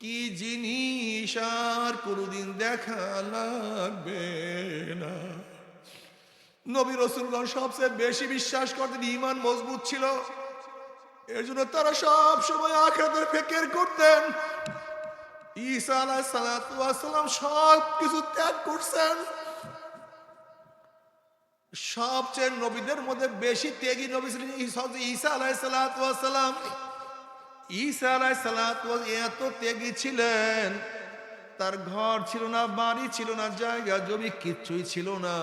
কি জিনিস আর কোনোদিন দেখা লাগবে না। নবী রাসূলগণ সবচেয়ে বেশি বিশ্বাস করতেন, ঈমান মজবুত ছিল, এর জন্য তারা সব সময় আখিরাতের ফিকির করতেন। ঈসা আলাইহিস সালাতু ওয়াস সালাম সব কিছু ত্যাগ করছেন। সবচেয়ে নবীদের মধ্যে বেশি ত্যাগী নবী ছিলেন ঈসা আলাইহিস সালাতু ওয়াস সালাম। ঈসা আলাইহিস সালাতু ওয়াস এত ত্যাগী ছিলেন, তার ঘর ছিল না, বাড়ি ছিল না, জায়গা জমি কিচ্ছুই ছিল না।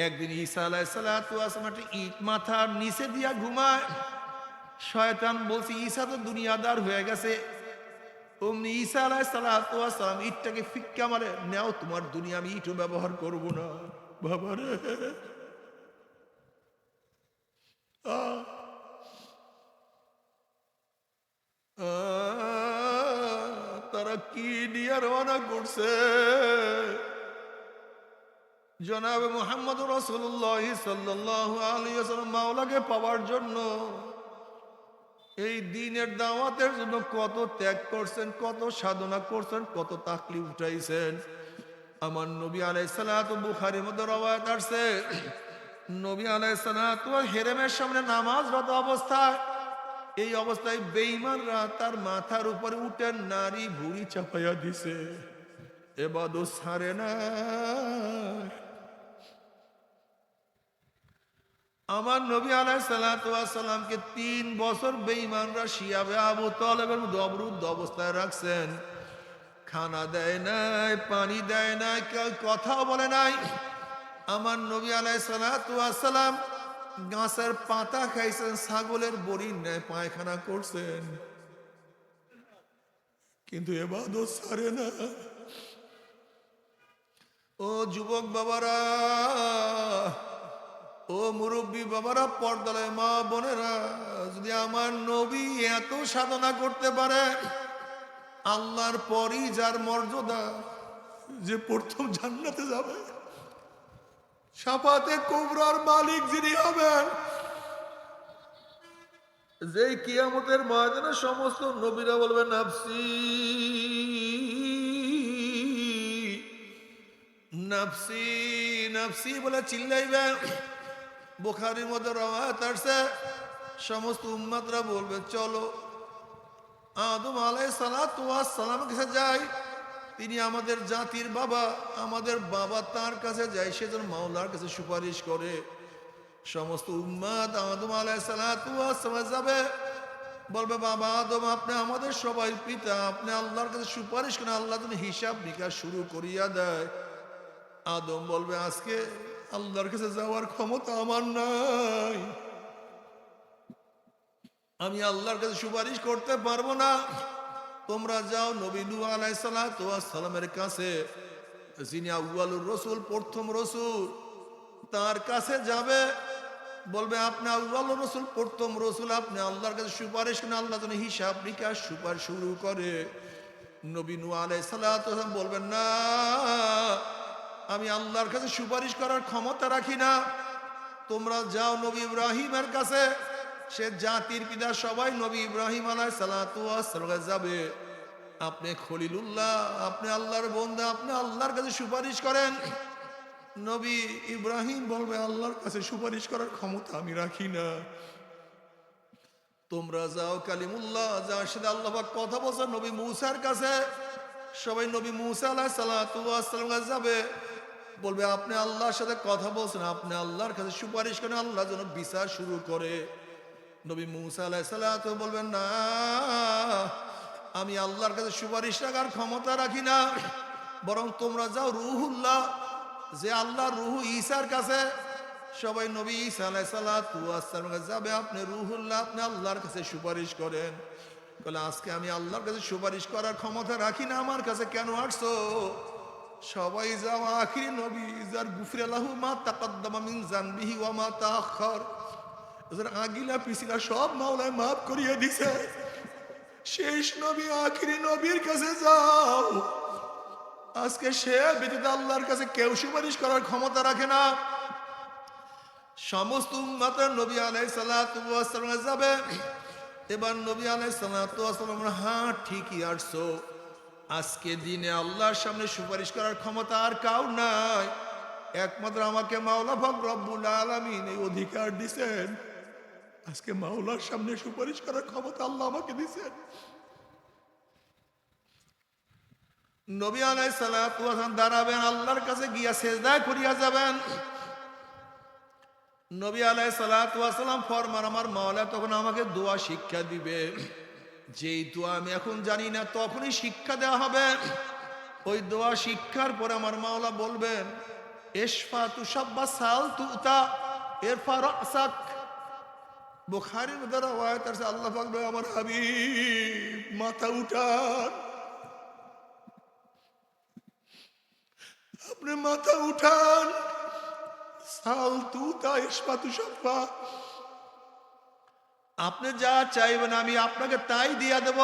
একদিন ঈসা আলাইহিস সালাতু ওয়াস সালাম একটা ইট মাথার নিচে দিয়া ঘুমায়। শয়তান বলছে ঈসা তো দুনিয়াদার হয়ে গেছে। অমনি ঈসা আলাইহিস সালাতু ওয়াস সালাম ইটটাকে ফিক্কা মারে, নাও তোমার দুনিয়া, আমি ইটও ব্যবহার করব না। বাবারে, আহ তারা কি নিয়ে রওনা করছে? জনাবে মুহাম্মদ রাসূলুল্লাহ সাল্লাল্লাহু আলাইহি ওয়াসাল্লাম মাওলাকে পাওয়ার জন্য, এই দ্বীনের দাওয়াতের জন্য কত ত্যাগ করছেন, কত সাধনা করছেন, কত তাকলিফ উঠাইছেন। আমার নবী আলাইহিস সালাতু, বুখারীর মধ্যে রওয়ায়াত আছে, নবী আলাইহিস সালাতু হেরেমের সামনে নামাজরত অবস্থায়, এই অবস্থায় বেঈমানরা তার মাথার উপরে উঠে নারী ভুঁড়ি চাপাইয়া দিছে, ইবাদত ছাড়ে না। আমার নবী আলাইহিস সালাতু ওয়াস সালামকে 3 বছর বেঈমানরা শিয়াবে আবু তালেবের মধ্যে অবরুদ্ধ অবস্থায় রাখছেন। খানা দেয় নাই, পানি দেয় নাই, কেউ কথাও বলে নাই। আমার নবী আলাইহিস সালাতু ওয়াস সালাম গাছের পাতা খাইছেন, ছাগলের বড়ির ন্যায় পায়খানা করছেন, কিন্তু ইবাদত ছাড়ে না। ও যুবক বাবারা, ও মুরব্বী বাবারা, পর্দায় মা বোনেরা, যদি আমার নবী এত সাধনা করতে পারে, আল্লাহর পরই যার মর্যাদা, যে প্রথম জান্নাতে যাবে, শাফাতে কুবরার মালিক যিনি হবেন, যেই কিয়ামতের ময়দানে সমস্ত নবীরা বলবে নাফসি নাফসি নাফসি বলে চিল্লাইবেন। বুখারীর মধ্যে রওয়ায়াত আছে, সমস্ত উম্মতরা বলবে চলো আদম আলাইহিস সালাতু ওয়াস সালামের কাছে যাই, তিনি আমাদের জাতির বাবা, আমাদের বাবা তার কাছে যায়, সেজন্য মাওলার কাছে সুপারিশ করে। সমস্ত উম্মত আদম আলাইহিস সালাতু ওয়াস সালাম যাবে, বলবে বাবা আদম, আপনি আমাদের সবাই পিতা, আপনি আল্লাহর কাছে সুপারিশ করেন, আল্লাহ তুমি হিসাব নিকাশ শুরু করিয়া দেয়। আদম বলবে আজকে আল্লাহর কাছে যাওয়ার ক্ষমতা আমার নাই, আমি আল্লাহর কাছে সুপারিশ করতে পারবো না। তোমরা যাও নবী নূহ আলাইহিস সালাতু ওয়াস সালামের কাছে, যিনি আউয়ালুর রাসূল, প্রথম রাসূল, তার কাছে যাবে, বলবে আপনি আউয়ালুর রাসূল, প্রথম রাসূল, আপনি আল্লাহর কাছে সুপারিশ করেন, আল্লাহ যেন হিসাব নিকাশ সুপারিশ শুরু করে। নবী নূহ আলাইহিস সালাতু ওয়াস সালাম বলবেন না, আমি আল্লাহর কাছে সুপারিশ করার ক্ষমতা রাখি না। তোমরা যাও নবী ইব্রাহিমের কাছে, সে জাতির পিতা, সবাই নবী ইব্রাহিম আলাইহিস সালাতু ওয়াস সালাম যাবে, আপনি খলিলুল্লাহ, আপনি আল্লাহর বান্দা, আপনি আল্লাহর কাছে সুপারিশ করেন। নবী ইব্রাহিম বলবে আল্লাহর কাছে সুপারিশ করার ক্ষমতা আমি রাখি না। তোমরা যাও কালিমুল্লাহ, যার সাথে আল্লাহ পাক কথা বলছেন, নবী মূসার কাছে, সবাই নবী মূসা আলাইহিস সালাতু ওয়াস সালাম কাছে যাবে, বলবে আপনি আল্লাহর সাথে কথা বলছেন, আপনি আল্লাহর কাছে সুপারিশ করেন, আল্লাহ যেন বিচার শুরু করে। নবী মূসা আলাইহিস সালাতু বলবেন না, আমি আল্লাহর কাছে সুপারিশ রাখার ক্ষমতা রাখি না, বরং তোমরা যাও রুহুল্লাহ, যে আল্লাহর রুহু ঈসার কাছে, সবাই নবী ঈসা আলাইহিস সালাতু ওয়াস সালামের কাছে যাবে, আপনি রুহুল্লাহ, আপনি আল্লাহর কাছে সুপারিশ করেন। বলে আজকে আমি আল্লাহর কাছে সুপারিশ করার ক্ষমতা রাখি না, আমার কাছে কেন আসছো? সবাই যাও আখিরি নবী, যার গুফিরা লাহু মা তাকাদ্দামা মিন জানবিহি ওয়া মা তাআখার, যার আগিলা পিছিলা সব মাওলায় মাফ করিয়ে দিছে, শেষ নবী আখিরি নবীর কাছে যাও। আজকে সে ব্যতীত আল্লাহর কাছে কেউ সুপারিশ করার ক্ষমতা রাখে না। সমস্ত উম্মতের নবী আলাইহিস সালাতু ওয়াস সালাম যাবে, এবার নবী আলাইহিস সালাতু ওয়াস সালাম, হ্যাঁ ঠিকই আসছো, আজকে দিনে আল্লাহর সামনে সুপারিশ করার ক্ষমতা আর কাউ নাই, একমাত্র আমাকে মাওলা পাক রব্বুল আলামিন এই অধিকার দিবেন, আজকে মাওলার সামনে সুপারিশ করার ক্ষমতা আল্লাহ আমাকে দিবেন। নবী আলাইহিস সালাতু ওয়াস সালাম দাঁড়াবেন, আল্লাহর কাছে গিয়া সিজদা করিয়া যাবেন। নবী আলাইহিস সালাতু ওয়াস সালাম ফরমান, আমার মাওলা তখন আমাকে দোয়া শিক্ষা দিবে, যেই দোয়া আমি এখন জানি না তখনই শিক্ষা দেওয়া হবে। ওই দোয়া শিক্ষার পরে আমার মাওলা বলবেন, ইশফা তুশাব্বা সাল তুতা ইরফা রাসাক। বুখারীর মধ্যে রওয়ায়াত আছে, আল্লাহ পাক বলে, আমার হাবিব মাথা উঠান, আপনি মাথা উঠান, সাল তুতা ইশফা তুশাব্বা, আপনি যা চাইবেন আমি আপনাকে তাই দিয়া দেব,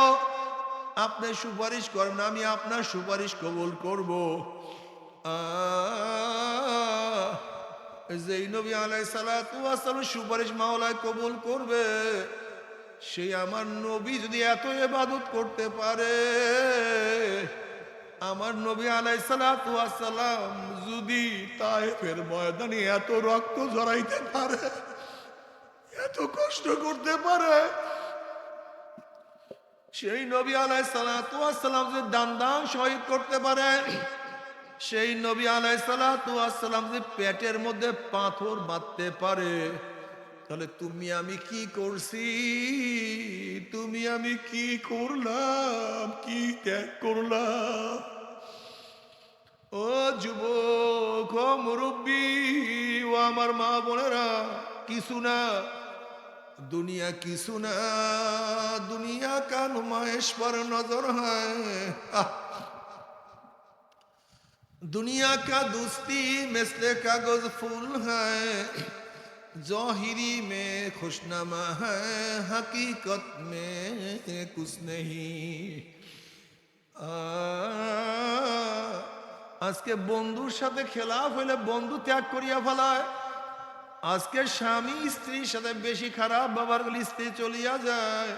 আপনি সুপারিশ করবেন আমি আপনার সুপারিশ কবুল করব। যেই নবী আলাইহিস সালাতু ওয়াস সালাম সুপারিশ মাওলায় কবুল করবে, সেই আমার নবী যদি এত ইবাদত করতে পারে, আমার নবী আলাইহিস সালাতু ওয়াস সালাম যদি তায়েফের ময়দানে এত রক্ত ঝরাইতে পারে, এত কষ্ট করতে পারে, সেই নবী আলাইহিস সালাতু ওয়াস সালাম যদি দান শহীদ করতে পারে, সেই নবী আলাইহিস সালাতু ওয়াস সালাম যদি পেটের মধ্যে পাথর বাঁধতে পারে, তাহলে তুমি আমি কি করছি, তুমি আমি কি করলাম, কি ত্যাগ করলাম। ও যুবক, ও মুরব্বী, ও আমার মা বোনেরা, কিছু না, दुनिया की सुना, दुनिया का नुमाइश पर नजर है, दुनिया का दोस्ती मिसले कागज फूल है, ज़ाहिरी में खुशनमा है, हकीकत में कुछ नहीं। আজকে বন্ধুর সাথে খেলাফ হইলে বন্ধু ত্যাগ করিয়া ফেলায়, আজকে স্বামী স্ত্রীর সাথে বেশি খারাপ ব্যবহার করলে স্ত্রী চলিয়া যায়,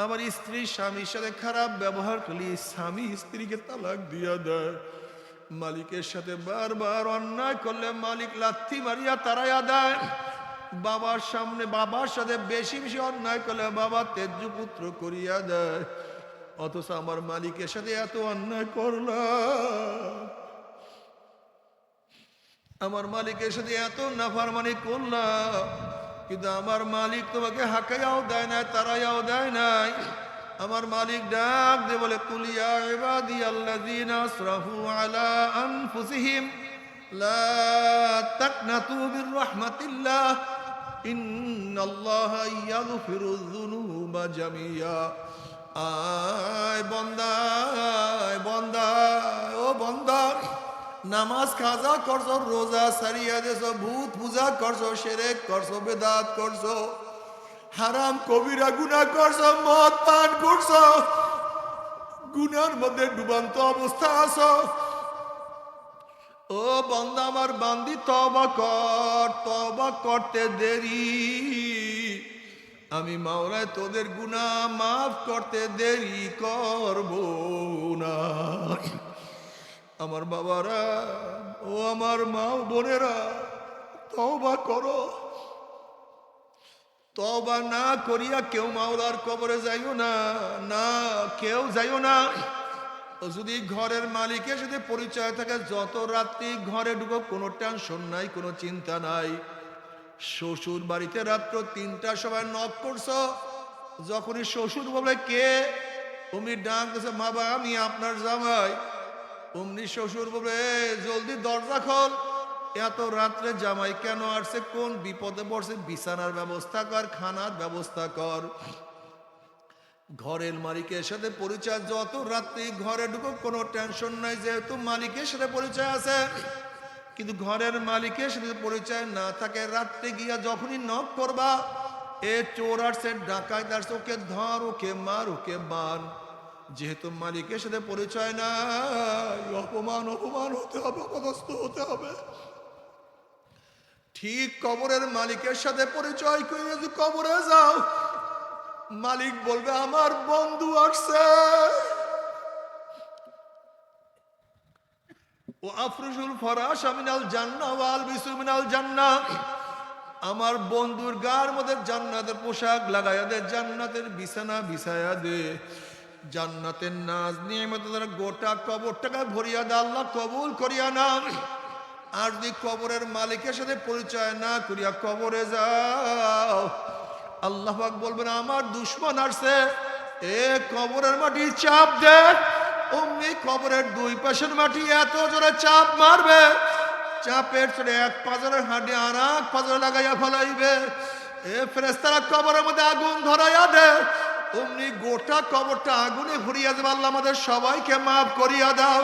আবার স্ত্রী স্বামীর সাথে খারাপ ব্যবহার করলে স্বামী স্ত্রীকে তালাক দিয়া দেয়, মালিকের সাথে বারবার অন্যায় করলে মালিক লাথি মারিয়া তাড়াইয়া দেয়, বাবার সামনে বাবার সাথে বেশি বেশি অন্যায় করলে বাবা তেজ্য পুত্র করিয়া দেয়। অথচ আমার মালিকের সাথে এত অন্যায় করলাম, আমার মালিকের সাথে এত নাফরমানি করলাম, কিন্তু আমার মালিক তোমাকে হাকাইয়াও দেয় নাই, তারাইয়াও দেয় নাই। আমার মালিক ডাক দিয়ে বলে, কুল ইয়া ইবাদিয়াল্লাযীনা আসরাফু আলা আনফুসিহিম লা তাকনাতু মির রাহমাতিল্লাহ ইন্নাল্লাহা ইয়াগফিরুয যুনুবা জামিয়া। আয় বান্দা, আয় বান্দা, ও বান্দা, নামাজ কাজা করছো, রোজা সারিয়া দেছো, ভূত পূজা করছো, শিরক করছো, বেদাত করছো, হারাম কবিরা গুনাহ করছো, মদ পান করছো, গুনার মধ্যে ডুবান্ত অবস্থা আছো। ও বান্দা আমার, বান্দি তওবা কর, তওবা করতে দেরি, আমি মাওলায় তোদের গুনাহ মাফ করতে দেরি করব না। আমার বাবারা, ও আমার মা বোনেরা, তওবা করো। তওবা না করিয়া কেউ মাওলার কবরে যাইও না, না কেউ যাইও না। যদি ঘরের মালিকের সাথে পরিচয় থাকে, যত রাত্রি ঘরে ঢুকো কোনো টেনশন নাই, কোনো চিন্তা নাই। শ্বশুর বাড়িতে রাত্র ৩টার সময় নক করছো, যখনই শ্বশুর বলে কে, তুমি ডাক দিছো, মা বা আমি আপনার জামাই, অমনি শ্বশুর বলে জলদি দরজা খোল, এত রাত্রে জামাই কেন আসছে, কোন বিপদে পড়ছে, বিছানার ব্যবস্থা কর, খানার ব্যবস্থা কর। ঘরের মালিকের সাথে পরিচয়, যত রাত্রি ঘরে ঢুকো কোনো টেনশন নাই, যেহেতু মালিকের সাথে পরিচয় আছে। কিন্তু ঘরের মালিকের সাথে পরিচয় না থাকে, রাত্রে গিয়া যখনই নক করবা, এ চোর আসছে, ডাকাত আসছে, ওকে ধর, ওকে মার, ওকে বান। যেহেতু মালিকের সাথে পরিচয় নাই, অপমান অপমান হতে হবে, অপদস্থ হতে হবে। ঠিক কবরের মালিকের সাথে পরিচয় করে যদি কবরে যাও, মালিক বলবে আমার বন্ধু আসছে। ও আফরুশুল ফরাশ মিনাল জান্নাহ ওয়াল বিসু মিনাল জান্নাহ, আমার বন্ধুর গার মধ্যে জান্নাতের পোশাক লাগাইয়া দে, জান্নাতের বিছানা বিছায়া দে, জান্নাতের নাজ নিয়ামত দ্বারা গোটা কবরটাকে ভরিয়া দে, আল্লাহ কবুল করিয়া নাম। আর যদি কবরের মালিকের সাথে পরিচয় না করিয়া কবরে যাও, আল্লাহ পাক বলবেন আমার দুশমন আসছে, এ কবরের মাটি চাপ দে। অমনি কবরের দুই পাশের মাটি এত জোরে চাপ মারবে, চাপের চলে এক পাজরের হাঁটি আর এক পাজরে লাগাইয়া ফেলাইবে। এ ফেরেশতারা কবরের মধ্যে আগুন ধরাইয়া দে, অমনি গোটা কবরটা আগুনে ভরিয়া যাবে। আল্লাহ আমাদের সবাইকে মাফ করিয়া দাও।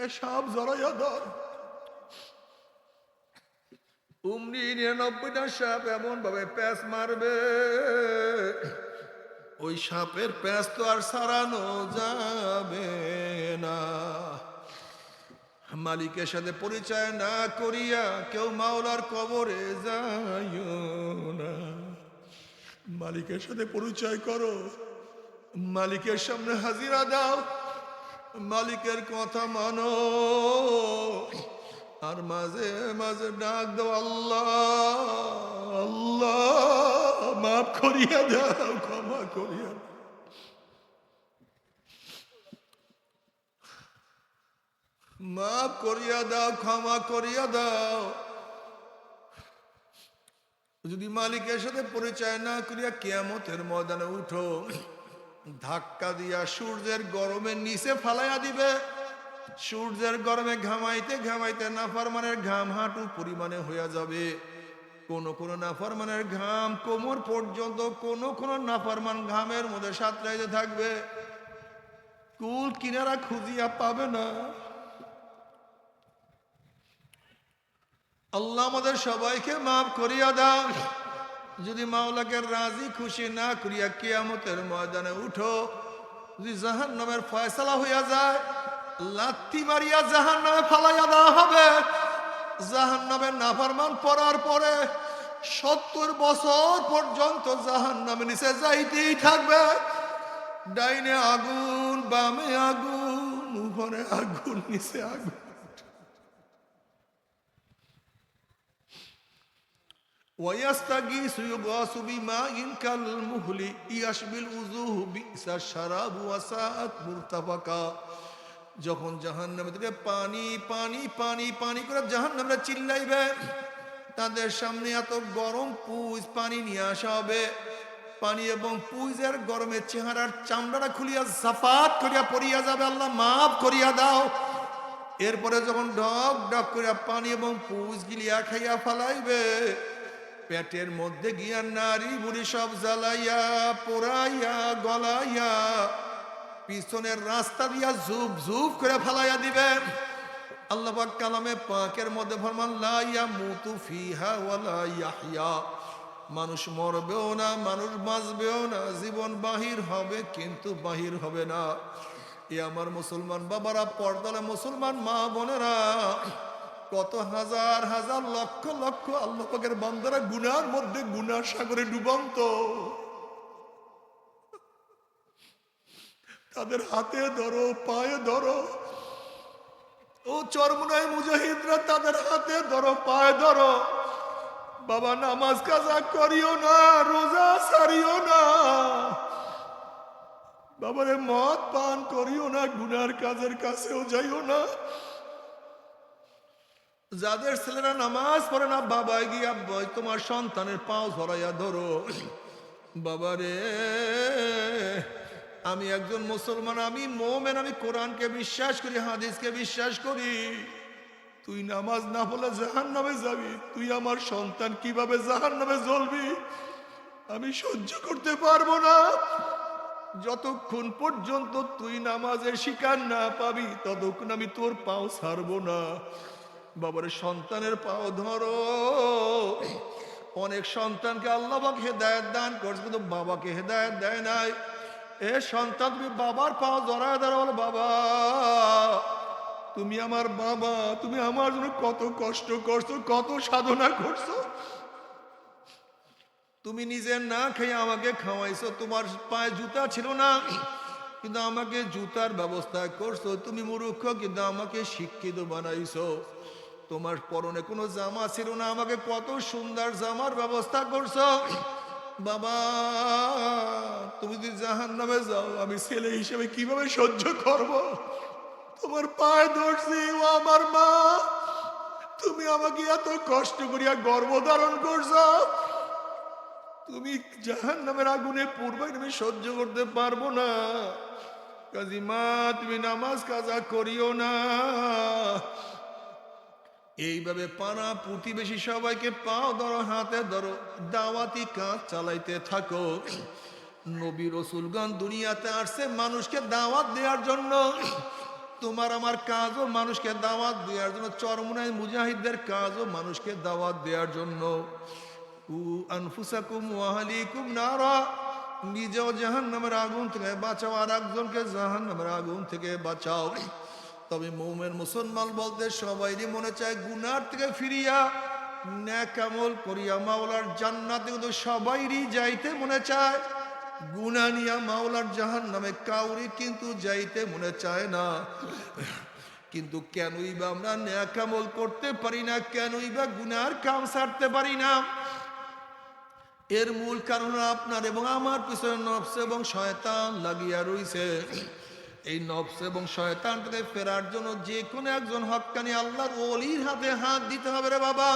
এসব জড়াইয়া ধর। অমনি 99টা সাপ এমন ভাবে প্যাঁচ মারবে, ওই সাপের প্যাঁচ তো আর সারানো যাবে না। মালিকের সাথে পরিচয় না করিয়া কেউ মাওলার কবরে যাইও না। মালিকের সাথে পরিচয় করো, মালিকের সামনে হাজিরা দাও, মালিকের কথা মানো, আর মাঝে মাঝে ডাক দাও আল্লাহ আল্লাহ, মাফ করিয়া দাও, ক্ষমা করিয়া দাও। মাফ করিয়া দাও, ক্ষমা করিয়া দাও। যদি মালিকের সাথে পরিচয় না করিয়া কিয়ামতের ময়দানে উঠো, ধাক্কা দিয়া সূর্যের গরমে নিচে ফালাইয়া দিবে। সূর্যের গরমে ঘামাইতে ঘামাইতে নাফরমানের ঘাম হাঁটু পরিমাণে হইয়া যাবে। কোন কোন নাফরমানের ঘাম কোমর পর্যন্ত, কোন কোন নাফরমান ঘামের মধ্যে সাঁতরাইতে থাকবে, কুল কিনারা খুঁজিয়া পাবে না। আল্লাহ আমাদের সবাইকে মাফ করিয়া দাও। যদি মাওলাকে রাজি খুশি না করিয়া কিয়ামতের ময়দানে উঠো, যদি জাহান্নামের ফয়সালা হইয়া যায়, লাথি মারিয়া জাহান্নামে ফালাইয়া দেওয়া হবে। জাহান্নামের নাফরমান পড়ার পরে 70 বছর পর্যন্ত জাহান্নামে নিচে যাইতেই থাকবে। ডাইনে আগুন, বামে আগুন, উপরে আগুন, নিচে আগুন। ওয়ায়াস্তাগীসু ইউগাসু বিমাইন কালমুহলি ইয়াশবিল উযুহু বিসা শারাবু ওয়া সাআত মুরতাফাকা। যখন জাহান্নামে থেকে পানি পানি পানি পানি করে জাহান্নামে চিল্লাইবে, তাদের সামনে এত গরম পুজ পানি নিয়ে আসা হবে। পানি এবং পুজের গরমে চেহারার চামড়াটা খুলিয়া জাফাত করিয়া পড়িয়া যাবে। আল্লাহ মাফ করিয়া দাও। এরপরে যখন ডক ডক করিয়া পানি এবং পুজ গিলিয়া খাইয়া ফালাইবে, পেটের মধ্যে গিয়া নারী বুড়ি সব জ্বালাইয়া পোড়াইয়া গলাইয়া পিছনের রাস্তা দিয়া ঝুপ ঝুপ করে ফালাইয়া দিবে। আল্লাহ পাক কালামে পাকের মধ্যে ফরমান লা ইয়ামুতু ফিহা ওয়ালা ইয়াহইয়া, মানুষ মরবেও না, মানুষ বাঁচবেও না, জীবন বাহির হবে কিন্তু বাহির হবে না। এ আমার মুসলমান বাবারা, পর্দালে মুসলমান মা বোনেরা, কত হাজার হাজার লক্ষ লক্ষ আল্লাহ পাকের বান্দারা গুনার মধ্যে গুনার সাগরে ডুবন্ত। তাদের হাতে ধরো, পায়ে ধরো। ও চরমুনাই মুজাহিদরা, তাদের হাতে ধরো, পায়ে ধরো। বাবা নামাজ কাজা করিও না, রোজা ছাড়িও না, বাবারে মদ পান করিও না, গুনার কাজের কাছেও যাইও না। যাদের ছেলেরা নামাজ পড়ে না, বাবা গিয়া তোমার সন্তানের পাও ধরাইয়া ধরো। বাবারে আমি একজন মুসলমান, আমি মোমেন, আমি কোরআনকে বিশ্বাস করি, হাদিসকে বিশ্বাস করি। তুই নামাজ না পড়লে জাহান্নামে যাবি, তুই আমার সন্তান কিভাবে জাহান্নামে জ্বলবি? আমি সহ্য করতে পারবো না। যতক্ষণ পর্যন্ত তুই নামাজের শিকার না পাবি, ততক্ষণ আমি তোর পাও ছাড়বো না। বাবার সন্তানের পাও ধরো। অনেক সন্তানকে আল্লাহ পাক হেদায়েত দান করছে, কিন্তু বাবাকে হেদায়েত দেয় নাই। এ সন্তান, তুমি বাবার পাও জড়ায় ধরো, বলো বাবা তুমি আমার বাবা, তুমি আমার জন্য কত কষ্ট করছো, কত সাধনা করছো। তুমি নিজে না খেয়ে আমাকে খাওয়াইছো, তোমার পায়ে জুতা ছিল না কিন্তু আমাকে জুতার ব্যবস্থা করছো, তুমি মূর্খ কিন্তু আমাকে শিক্ষিত বানাইছো। তোমার পরনে কোনো জামা ছিল না, আমাকে কত সুন্দর জামার ব্যবস্থা করছো। বাবা, তুমি যদি জাহান্নামে যাও আমি ছেলে হিসেবে কিভাবে সহ্য করব? তোমার পায়ে ধরছি, ও আমার মা, তুমি আমাকে এত কষ্ট করিয়া গর্ভধারণ করছো, তুমি জাহান্নামের আগুনে পূর্বাই আমি সহ্য করতে পারবো না। কাজী মা, তুমি নামাজ কাজা করিও না। এইভাবে পাড়া প্রতিবেশী সবাইকে পাও ধরো, হাতে ধরো, দাওয়াতি কাজ চালাইতে থাকো। নবী রসুলগণ দুনিয়াতে আসছে মানুষকে দাওয়াত দেওয়ার জন্য। তোমার আমার কাজও মানুষকে দাওয়াত দেওয়ার জন্য, চরমুনাই মুজাহিদদের কাজও মানুষকে দাওয়াত দেওয়ার জন্য। আনফুসাকুম ওয়া আহলিকুম নারা, নিজেও জাহান্নামের আগুন থেকে বাঁচাও, আর একজনকে জাহান্নামের আগুন থেকে বাঁচাও। তবে মুমিন মুসলমান বলতে সবাইরই মনে চায় গুনার থেকে ফিরিয়া নেক আমল করিয়া মাওলার জান্নাতে, কিন্তু সবাইরই যাইতে মনে চায়। গুনাহ নিয়া মাওলার জাহান্নামে কাউরি কিন্তু যাইতে মনে চায় না। কিন্তু কেনই বা আমরা নেক আমল করতে পারি না, কেনই বা গুনার কাম ছাড়তে পারি না? এর মূল কারণ আপনার এবং আমার পিছনে নফস এবং শয়তান লাগিয়া রইছে। এই নফস এবং শয়তান থেকে ফেরার জন্য যে কোনো একজন হক্কানি আল্লাহর ওলির হাতে হাত দিতে হবে রে বাবা।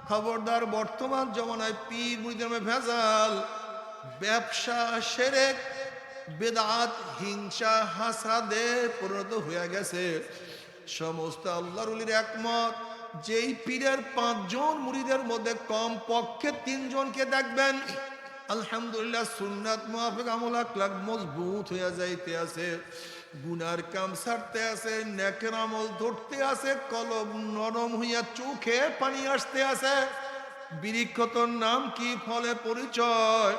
খবরদার, বর্তমান জমানায় পীর মুরিদের নামে ভেজাল, ব্যবসা, শিরক, বেদাত, হিংসা, হাসাদে পরিণত হয়ে গেছে। সমস্ত আল্লাহর ওলির একমত, যেই পীরের 5 জন মুরিদের মধ্যে কম পক্ষে 3 জনকে দেখবেন আলহামদুলিল্লাহ সুন্নাত মুআফিক আমল আকলাক মজবুত হয়ে যাইতে আছে, গুনার কাম ছাড়তে আছে, নেকের আমল ধরতে আছে, কলব নরম হইয়া চোখে পানি আসতে আছে। বৃক্ষতর নাম কি, ফলে পরিচয়।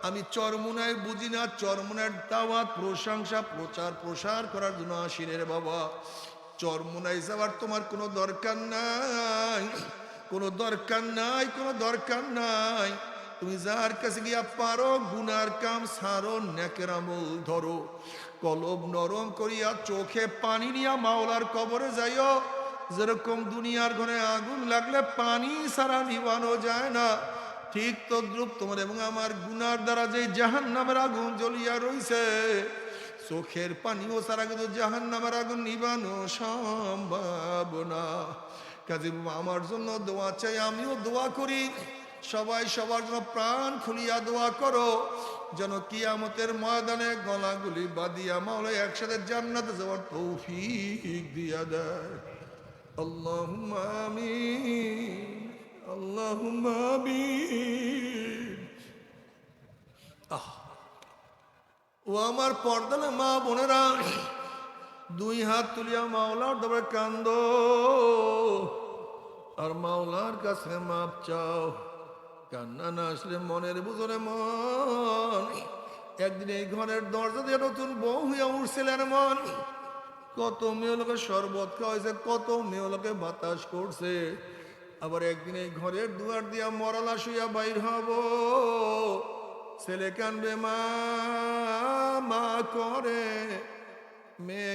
আমি চরমুনায় বুঝি না, চরমুনার দাওয়াত, প্রশংসা, প্রচার প্রসার করার জন্য আসি রে বাবা। চরমুনায় যাওয়ার তোমার কোনো দরকার নাই, কোনো দরকার নাই, কোনো দরকার নাই। তুমি যার কাছে গিয়া পারো গুনার কাম ছাড়ো, নেকের আমল ধরো, কলব নরম করিয়া চোখে পানি নিয়া মাওলার কবরে যাইও। যেরকম দুনিয়ার ঘরে আগুন লাগলে পানি ছাড়া নিবানো যায় না, ঠিক তদ্রুপ তোমার এবং আমার গুনার দ্বারা যে জাহান্নামের আগুন জ্বলিয়া রইছে, চোখের পানিও ছাড়া কিন্তু জাহান্নামের আগুন নিবানো সম্ভব না। কাজে আমার জন্য দোয়া চাই, আমিও দোয়া করি, সবাই সবার জন্য প্রাণ খুলিয়া দোয়া করো, যেন কিয়ামতের ময়দানে গলাগুলি বাঁধিয়া মাওলা একসাথে জান্নাতে যাওয়ার তৌফিক দিয়া দেয়। আল্লাহুম্মা আমিন, আল্লাহুম্মা আমিন। ও আমার পর্দালে মা বোনেরা, 2 হাত তুলিয়া মাওলার দরবারে কান্দো আর মাওলার কাছে মাপ চাও। কান্না না আসলে মনের বুঝরে মন, একদিন এই ঘরের দরজা দিয়ে নতুন বউ হইয়া উঠছিলেন মন। কত মেয়ে লোকে শরবত খাওয়াইছে, কত মেয়ে লোকে বাতাস করছে, আবার একদিন এই ঘরের দুয়ার দিয়া মরালা শুইয়া বাইর হব। ছেলে কানবে মা মা করে, মেয়ে